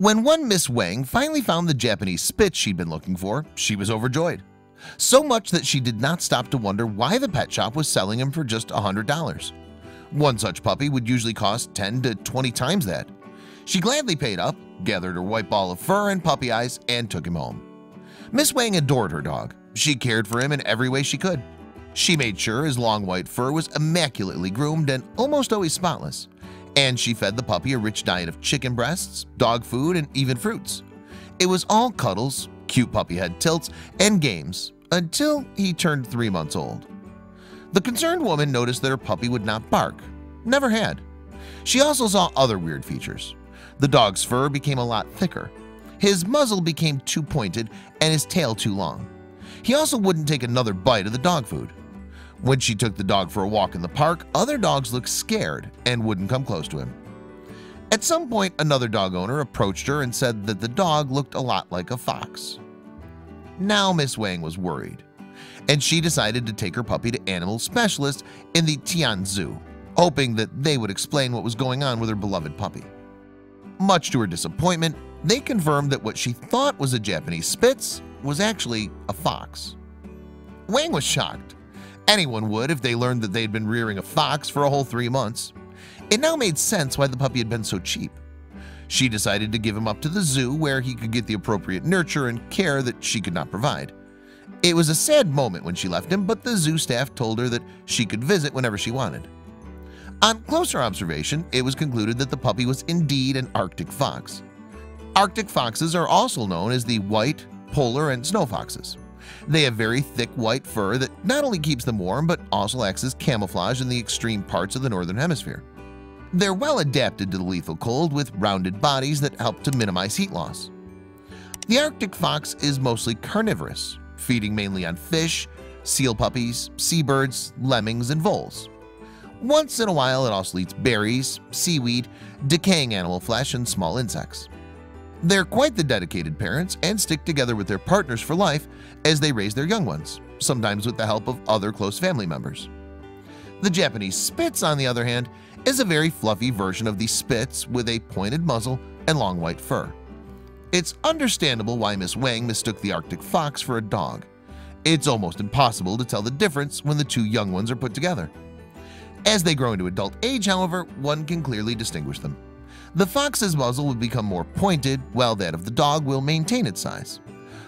When one Miss Wang finally found the Japanese Spitz she'd been looking for, she was overjoyed. So much that she did not stop to wonder why the pet shop was selling him for just $100. One such puppy would usually cost 10 to 20 times that. She gladly paid up, gathered her white ball of fur and puppy eyes, and took him home. Miss Wang adored her dog. She cared for him in every way she could. She made sure his long white fur was immaculately groomed and almost always spotless. And she fed the puppy a rich diet of chicken breasts, dog food, and even fruits. It was all cuddles, cute puppy head tilts, and games until he turned 3 months old. The concerned woman noticed that her puppy would not bark. Never had. She also saw other weird features. The dog's fur became a lot thicker. His muzzle became too pointed and his tail too long. He also wouldn't take another bite of the dog food. When she took the dog for a walk in the park, other dogs looked scared and wouldn't come close to him. At some point, another dog owner approached her and said that the dog looked a lot like a fox. Now Miss Wang was worried, and she decided to take her puppy to animal specialists in the Tian Zoo, hoping that they would explain what was going on with her beloved puppy. Much to her disappointment, they confirmed that what she thought was a Japanese Spitz was actually a fox. Wang was shocked. Anyone would if they learned that they'd been rearing a fox for a whole 3 months. It now made sense why the puppy had been so cheap. She decided to give him up to the zoo where he could get the appropriate nurture and care that she could not provide. It was a sad moment when she left him, but the zoo staff told her that she could visit whenever she wanted. On closer observation, it was concluded that the puppy was indeed an Arctic fox. Arctic foxes are also known as the white, polar, and snow foxes. They have very thick white fur that not only keeps them warm but also acts as camouflage in the extreme parts of the northern hemisphere. They're well adapted to the lethal cold with rounded bodies that help to minimize heat loss. The Arctic fox is mostly carnivorous, feeding mainly on fish, seal puppies, seabirds, lemmings, and voles. Once in a while it also eats berries, seaweed, decaying animal flesh, and small insects. They're quite the dedicated parents and stick together with their partners for life as they raise their young ones, sometimes with the help of other close family members. The Japanese Spitz, on the other hand, is a very fluffy version of the Spitz with a pointed muzzle and long white fur. It's understandable why Miss Wang mistook the Arctic fox for a dog. It's almost impossible to tell the difference when the two young ones are put together. As they grow into adult age, however, one can clearly distinguish them. The fox's muzzle will become more pointed, while that of the dog will maintain its size.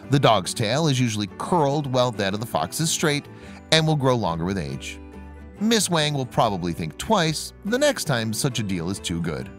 The dog's tail is usually curled, while that of the fox is straight and will grow longer with age. Miss Wang will probably think twice the next time such a deal is too good.